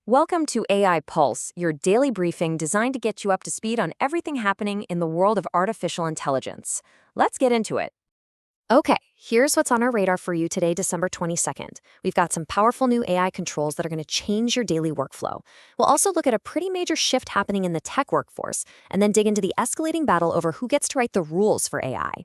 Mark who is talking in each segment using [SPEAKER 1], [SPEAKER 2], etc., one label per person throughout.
[SPEAKER 1] Welcome to AI Pulse, your daily briefing designed to get you up to speed on everything happening in the world of artificial intelligence. Let's get into it. Okay, here's what's on our radar for you today, December 22nd. We've got some powerful new AI controls that are going to change your daily workflow. We'll also look at a pretty major shift happening in the tech workforce, and then dig into the escalating battle over who gets to write the rules for AI.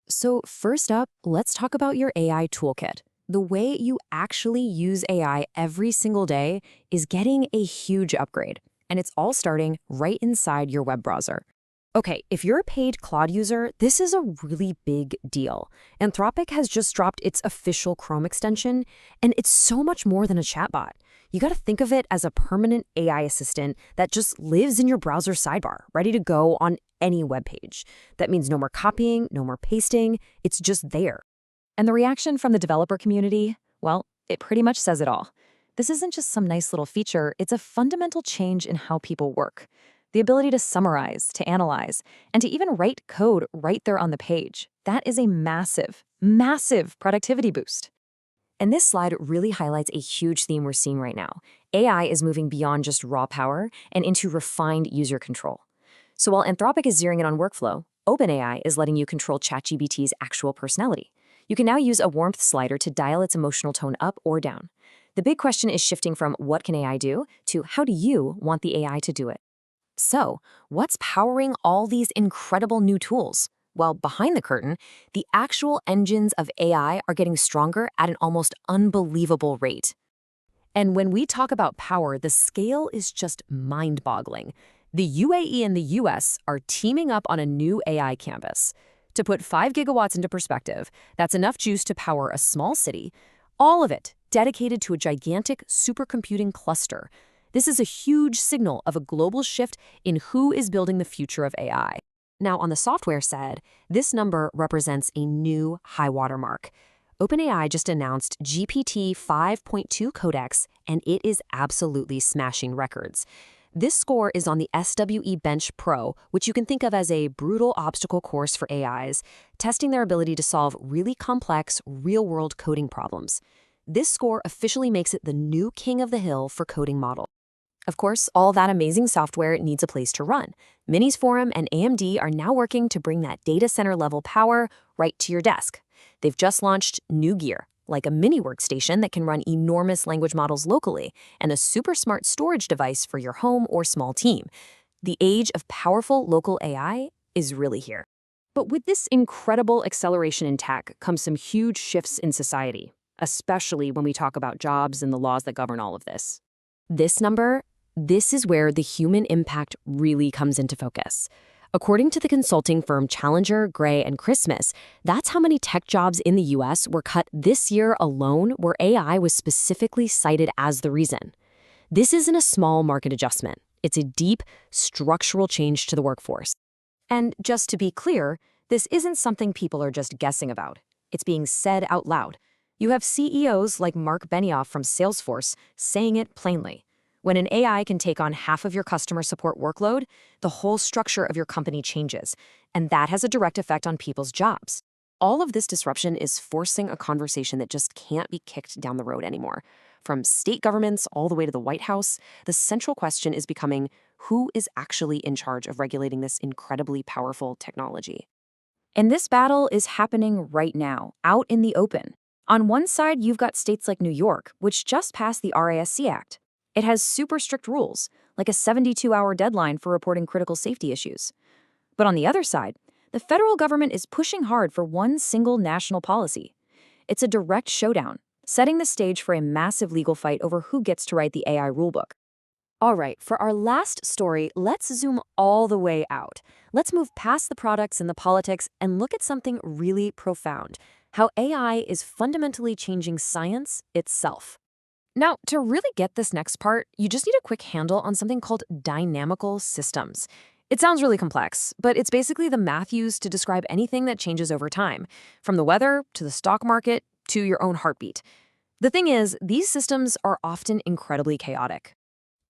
[SPEAKER 1] So first up, let's talk about your AI toolkit. The way you actually use AI every single day is getting a huge upgrade, and it's all starting right inside your web browser. Okay, if you're a paid Claude user, this is a really big deal. Anthropic has just dropped its official Chrome extension, and it's so much more than a chatbot. You gotta think of it as a permanent AI assistant that just lives in your browser sidebar, ready to go on any web page. That means no more copying, no more pasting, it's just there. And the reaction from the developer community, well, it pretty much says it all. This isn't just some nice little feature, it's a fundamental change in how people work. The ability to summarize, to analyze, and to even write code right there on the page. That is a massive, massive productivity boost. And this slide really highlights a huge theme we're seeing right now. AI is moving beyond just raw power and into refined user control. So while Anthropic is zeroing in on workflow, OpenAI is letting you control ChatGPT's actual personality. You can now use a warmth slider to dial its emotional tone up or down. The big question is shifting from what can AI do to how do you want the AI to do it? So, what's powering all these incredible new tools? Well, behind the curtain, the actual engines of AI are getting stronger at an almost unbelievable rate. And when we talk about power, the scale is just mind-boggling. The UAE and the US are teaming up on a new AI campus. To put 5 gigawatts into perspective, that's enough juice to power a small city, all of it dedicated to a gigantic supercomputing cluster. This is a huge signal of a global shift in who is building the future of AI. Now, on the software side, this number represents a new high-water mark. OpenAI just announced GPT-5.2 codex, and it is absolutely smashing records. This score is on the SWE Bench Pro, which you can think of as a brutal obstacle course for AIs, testing their ability to solve really complex, real-world coding problems. This score officially makes it the new king of the hill for coding models. Of course, all that amazing software needs a place to run. Minis Forum and AMD are now working to bring that data center level power right to your desk. They've just launched new gear, like a mini workstation that can run enormous language models locally, and a super smart storage device for your home or small team. The age of powerful local AI is really here. But with this incredible acceleration in tech comes some huge shifts in society, especially when we talk about jobs and the laws that govern all of this. This is where the human impact really comes into focus. According to the consulting firm Challenger, Gray, and Christmas, that's how many tech jobs in the US were cut this year alone, where AI was specifically cited as the reason. This isn't a small market adjustment. It's a deep, structural change to the workforce. And just to be clear, this isn't something people are just guessing about. It's being said out loud. You have CEOs like Mark Benioff from Salesforce saying it plainly. When an AI can take on half of your customer support workload, the whole structure of your company changes, and that has a direct effect on people's jobs. All of this disruption is forcing a conversation that just can't be kicked down the road anymore. From state governments all the way to the White House, the central question is becoming who is actually in charge of regulating this incredibly powerful technology. And this battle is happening right now, out in the open. On one side, you've got states like New York, which just passed the RASC Act. It has super strict rules, like a 72-hour deadline for reporting critical safety issues. But on the other side, the federal government is pushing hard for one single national policy. It's a direct showdown, setting the stage for a massive legal fight over who gets to write the AI rulebook. All right, for our last story, let's zoom all the way out. Let's move past the products and the politics and look at something really profound, how AI is fundamentally changing science itself. Now, to really get this next part, you just need a quick handle on something called dynamical systems. It sounds really complex, but it's basically the math used to describe anything that changes over time, from the weather to the stock market to your own heartbeat. The thing is, these systems are often incredibly chaotic.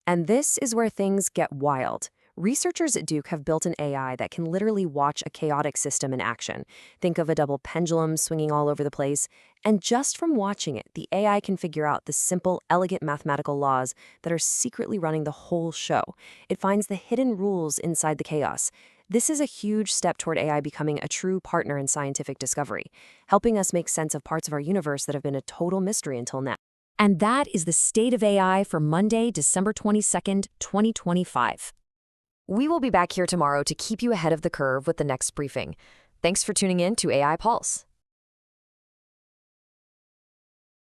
[SPEAKER 1] And this is where things get wild. Researchers at Duke have built an AI that can literally watch a chaotic system in action. Think of a double pendulum swinging all over the place. And just from watching it, the AI can figure out the simple, elegant mathematical laws that are secretly running the whole show. It finds the hidden rules inside the chaos. This is a huge step toward AI becoming a true partner in scientific discovery, helping us make sense of parts of our universe that have been a total mystery until now. And that is the state of AI for Monday, December 22nd, 2025. We will be back here tomorrow to keep you ahead of the curve with the next briefing. Thanks for tuning in to AI Pulse.